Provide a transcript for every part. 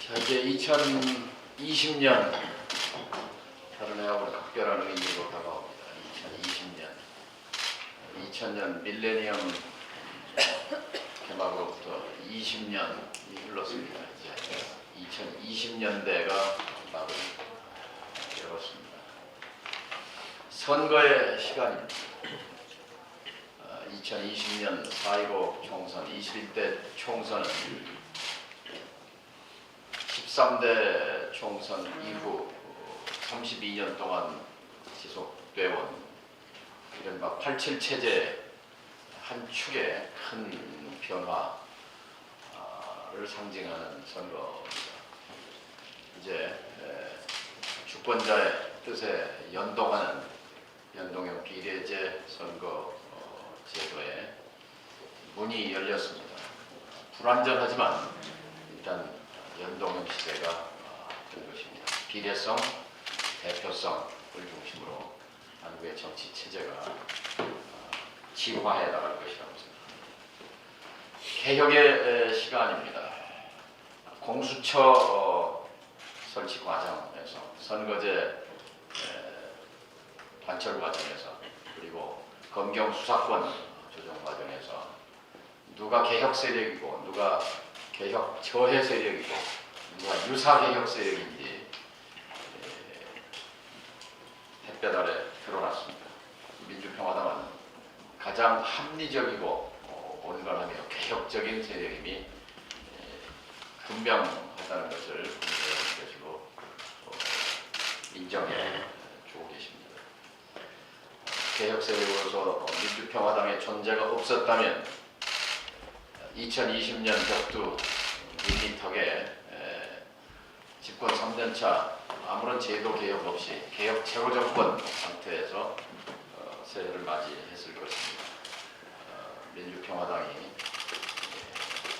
자, 이제 2020년 다른 해하고는 각별한 의미로 다가옵니다. 2020년 밀레니엄 개막으로부터 20년이 흘렀습니다. 이제 2020년대가 막을 열었습니다. 선거의 시간입니다. 2020년 4.15 총선, 21대 총선은 13대 총선 이후 32년 동안 지속되어온 이른바 87 체제 한 축의 큰 변화를 상징하는 선거입니다. 이제 주권자의 뜻에 연동하는 연동형 비례제 선거 제도에 문이 열렸습니다. 불완전하지만 일단 연동형 시대가 된 것입니다. 비례성, 대표성을 중심으로 한국의 정치 체제가 진화해 나갈 것이라고 생각합니다. 개혁의 시간입니다. 공수처 설치 과정에서, 선거제 관철 과정에서, 그리고 검경 수사권 조정 과정에서 누가 개혁 세력이고 누가 개혁 저해 세력이고 누가 유사 개혁 세력인지 햇볕 아래 드러났습니다. 민주평화당은 가장 합리적이고 온건하며 개혁적인 세력임이 분명하다는 것을 것으로 인정해 주고 계십니다. 개혁 세력으로서 민주평화당의 존재가 없었다면 2020년 벽두 밀리턱에 집권 3년차 아무런 제도 개혁 없이 개혁 최고 정권 상태에서 새해를 맞이했을 것입니다. 민주평화당이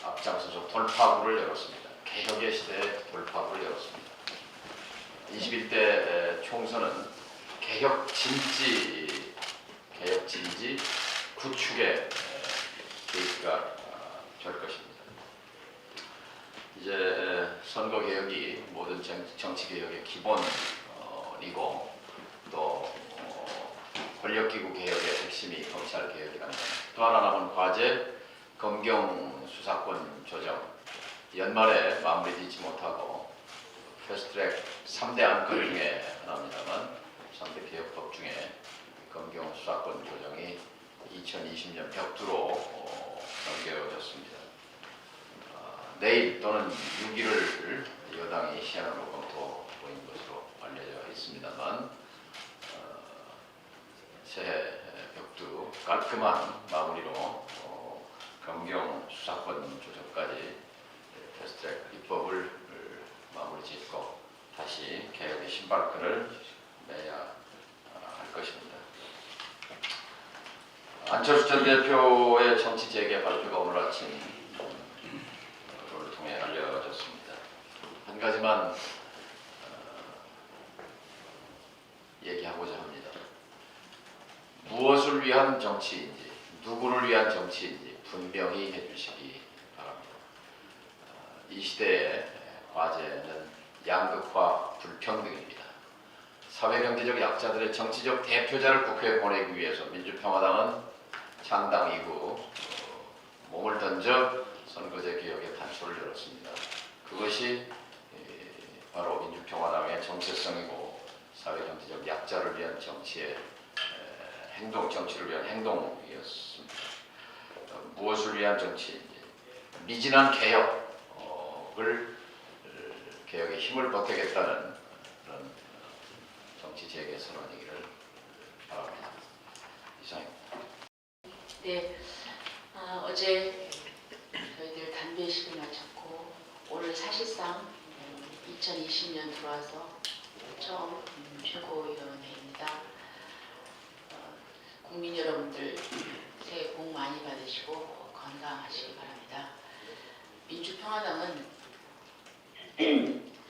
앞장서서 돌파구를 열었습니다. 개혁의 시대에 돌파구를 열었습니다. 21대 총선은 개혁 진지 구축의 계기가 될 것입니다. 이제 선거 개혁이 모든 정치 개혁의 기본이고 또 권력기구 개혁의 핵심이 검찰 개혁이랍니다. 또 하나 남은 과제, 검경 수사권 조정. 연말에 마무리되지 못하고 패스트트랙 3대 안건 중에 하나입니다만 3대 개혁법 중에 검경 수사권 조정이 2020년 벽두로 넘겨졌습니다. 내일 또는 6일을 여당이 시한으로 검토하는 것으로 알려져 있습니다만 새해 벽두 깔끔한 마무리로 검경 수사권 조정까지 패스트트랙 입법을 마무리 짓고 다시 개혁의 신발끈을 매야 할 것입니다. 안철수 전 대표의 정치 재개 발표가 오늘 아침 를 통해 알려졌습니다. 한 가지만 얘기하고자 합니다. 무엇을 위한 정치인지, 누구를 위한 정치인지 분명히 해주시기 바랍니다. 이 시대의 과제는 양극화 불평등입니다. 사회경제적 약자들의 정치적 대표자를 국회에 보내기 위해서 민주평화당은 창당 이후 몸을 던져 선거제 개혁의 단초를 열었습니다. 그것이 바로 민주평화당의 정체성이고 사회경제적 약자를 위한 정치의 정치를 위한 행동이었습니다. 무엇을 위한 정치인지, 미진한 개혁에 힘을 보태겠다는 그런 정치 재개 선언이기를 바랍니다. 이상입니다. 네, 어제 저희들 단배식을 마쳤고 오늘 사실상 2020년 들어와서 처음 최고위원회입니다. 국민 여러분들 새해 복 많이 받으시고 건강하시기 바랍니다. 민주평화당은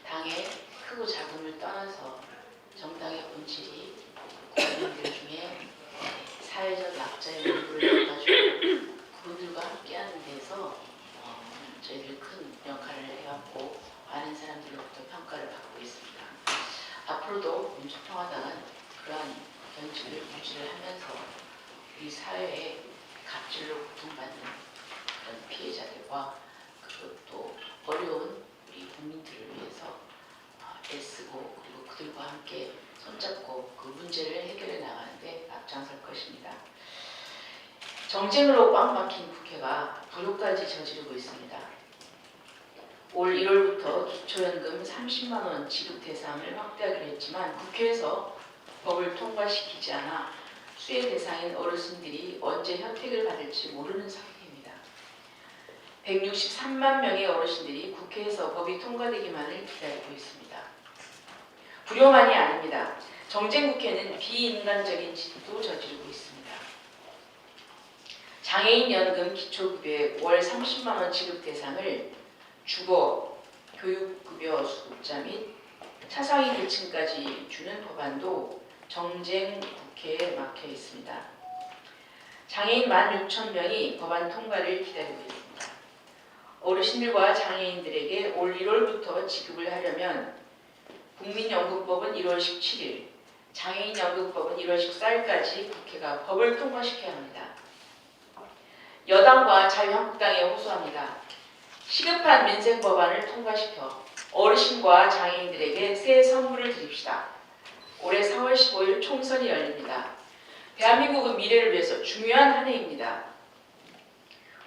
당의 크고 작음을 떠나서 정당의 본질이 국민들 중에 사회적 약자의 물을 가지고 그분들과 함께하는 데서 저희들 큰 역할을 해왔고 많은 사람 앞으로도 민주평화당은 그러한 견지를 유지를 하면서 우리 사회에 갑질로 고통받는 그런 피해자들과 그리고 또 어려운 우리 국민들을 위해서 애쓰고 그리고 그들과 함께 손잡고 그 문제를 해결해 나가는데 앞장설 것입니다. 정쟁으로 꽉 막힌 국회가 불효까지 저지르고 있습니다. 올 1월부터 기초연금 30만 원 지급 대상을 확대하기로 했지만 국회에서 법을 통과시키지 않아 수혜 대상인 어르신들이 언제 혜택을 받을지 모르는 상태입니다. 163만 명의 어르신들이 국회에서 법이 통과되기만을 기다리고 있습니다. 불효만이 아닙니다. 정쟁국회는 비인간적인 짓도 저지르고 있습니다. 장애인 연금 기초급여 월 30만 원 지급 대상을 주거, 교육급여 수급자 및 차상위 계층까지 주는 법안도 정쟁국회에 막혀 있습니다. 장애인 16,000명이 법안 통과를 기다리고 있습니다. 어르신들과 장애인들에게 올 1월부터 지급을 하려면 국민연금법은 1월 17일, 장애인연금법은 1월 14일까지 국회가 법을 통과시켜야 합니다. 여당과 자유한국당에 호소합니다. 시급한 민생 법안을 통과시켜 어르신과 장애인들에게 새 선물을 드립시다. 올해 4월 15일 총선이 열립니다. 대한민국의 미래를 위해서 중요한 한 해입니다.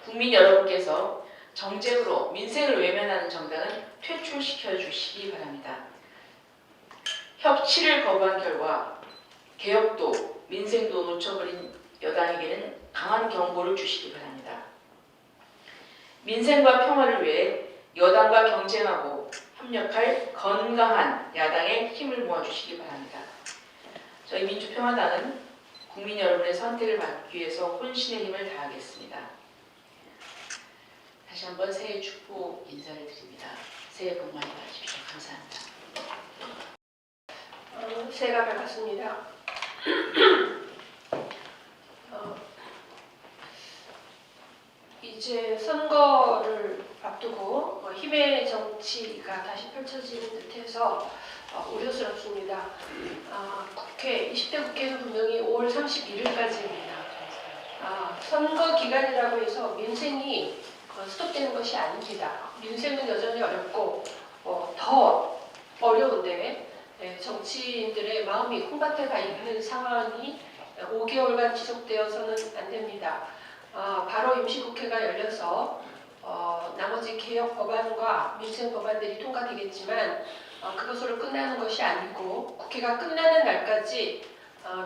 국민 여러분께서 정쟁으로 민생을 외면하는 정당은 퇴출시켜 주시기 바랍니다. 협치를 거부한 결과 개혁도 민생도 놓쳐버린 여당에게는 강한 경고를 주시기 바랍니다. 민생과 평화를 위해 여당과 경쟁하고 협력할 건강한 야당의 힘을 모아주시기 바랍니다. 저희 민주평화당은 국민 여러분의 선택을 받기 위해서 혼신의 힘을 다하겠습니다. 다시 한번 새해 축복 인사를 드립니다. 새해 복 많이 받으십시오. 감사합니다. 새해가 밝았습니다. 이제 선거를 앞두고 힘의 정치가 다시 펼쳐지는 듯해서 우려스럽습니다. 국회 20대 국회는 분명히 5월 31일까지입니다. 선거 기간이라고 해서 민생이 스톱되는 것이 아닙니다. 민생은 여전히 어렵고 더 어려운데 정치인들의 마음이 콩밭에 가 있는 상황이 5개월간 지속되어서는 안 됩니다. 바로 임시국회가 열려서 나머지 개혁 법안과 민생 법안들이 통과되겠지만 그것으로 끝나는 것이 아니고 국회가 끝나는 날까지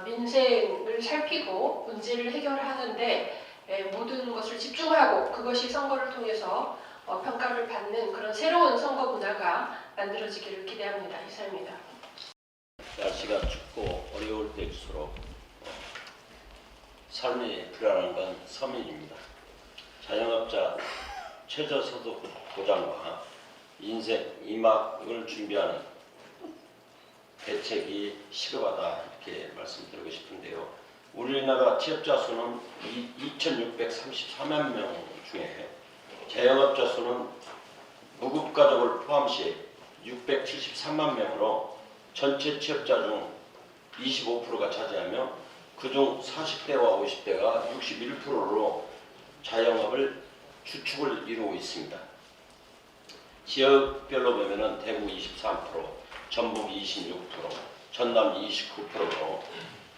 민생을 살피고 문제를 해결하는데 모든 것을 집중하고 그것이 선거를 통해서 평가를 받는 그런 새로운 선거 문화가 만들어지기를 기대합니다. 이상입니다. 날씨가 춥고 어려울 때일수록 삶이 불안한 건 서민입니다. 자영업자 최저소득 보장과 인생 2막을 준비하는 대책이 시급하다 이렇게 말씀드리고 싶은데요. 우리나라 취업자 수는 2,634만 명 중에 자영업자 수는 무급가족을 포함시 673만 명으로 전체 취업자 중 25%가 차지하며 그중 40대와 50대가 61%로 자영업을 주축을 이루고 있습니다. 지역별로 보면 대구 23%, 전북 26%, 전남 29%로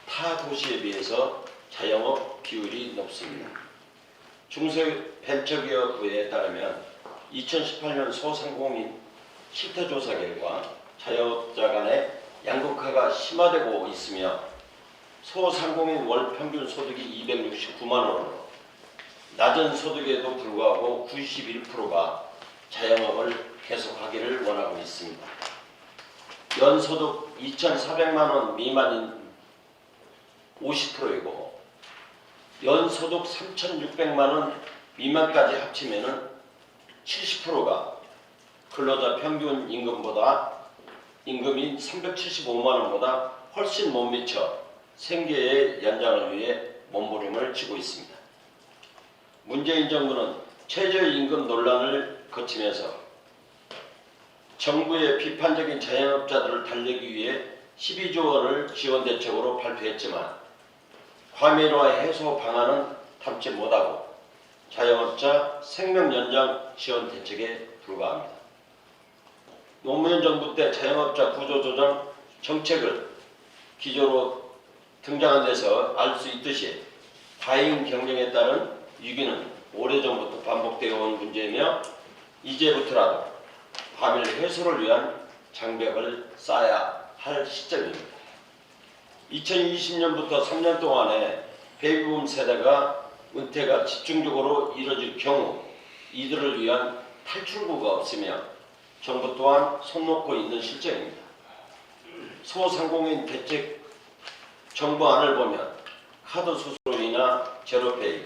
타 도시에 비해서 자영업 비율이 높습니다. 중소벤처기업부에 따르면 2018년 소상공인 실태조사 결과 자영업자 간의 양극화가 심화되고 있으며 소상공인 월 평균 소득이 269만 원으로 낮은 소득에도 불구하고 91%가 자영업을 계속하기를 원하고 있습니다. 연소득 2,400만 원 미만인 50%이고 연소득 3,600만 원 미만까지 합치면 70%가 근로자 평균 임금인 375만 원보다 훨씬 못 미쳐 생계의 연장을 위해 몸부림을 치고 있습니다. 문재인 정부는 최저임금 논란을 거치면서 정부의 비판적인 자영업자들을 달래기 위해 12조 원을 지원 대책으로 발표했지만 과밀화 해소 방안은 담지 못하고 자영업자 생명 연장 지원 대책에 불과합니다. 노무현 정부 때 자영업자 구조조정 정책을 기조로 등장한 데서 알 수 있듯이 과잉 경쟁에 따른 위기는 오래전부터 반복되어 온 문제이며 이제부터라도 과밀 해소를 위한 장벽을 쌓아야 할 시점입니다. 2020년부터 3년 동안에 베이비붐 세대가 은퇴가 집중적으로 이뤄질 경우 이들을 위한 탈출구가 없으며 정부 또한 손 놓고 있는 실정입니다. 소상공인 대책 정부안을 보면 카드 수수료 인하 제로페이,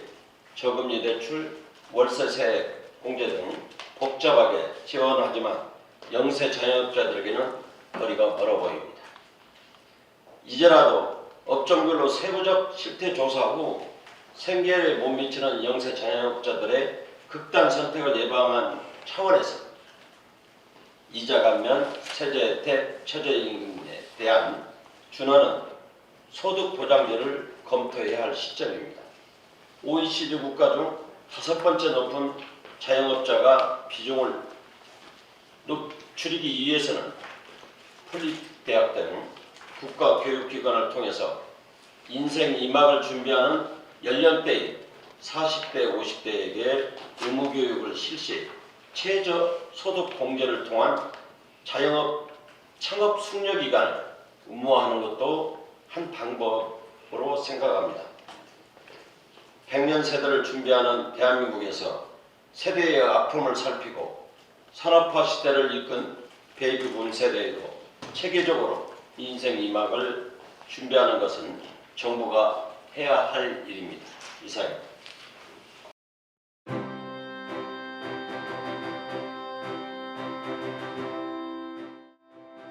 저금리 대출, 월세세액 공제 등 복잡하게 지원하지만 영세 자영업자들에게는 거리가 멀어 보입니다. 이제라도 업종별로 세부적 실태 조사 후 생계에 못 미치는 영세 자영업자들의 극단 선택을 예방한 차원에서 이자 감면, 세제 혜택, 최저임금에 대한 준하는 소득 보장제를 검토해야 할 시점입니다. OECD 국가 중 5번째 높은 자영업자가 비중을 줄이기 위해서는 풀립대학 등 국가교육기관을 통해서 인생 2막을 준비하는 연령대인 40대, 50대에게 의무교육을 실시, 최저 소득 공제를 통한 자영업 창업 숙려 기간을 의무화하는 것도 한 방법으로 생각합니다. 100년 세대를 준비하는 대한민국에서 세대의 아픔을 살피고 산업화 시대를 이끈 베이비붐 세대에도 체계적으로 인생 2막을 준비하는 것은 정부가 해야 할 일입니다. 이상입니다.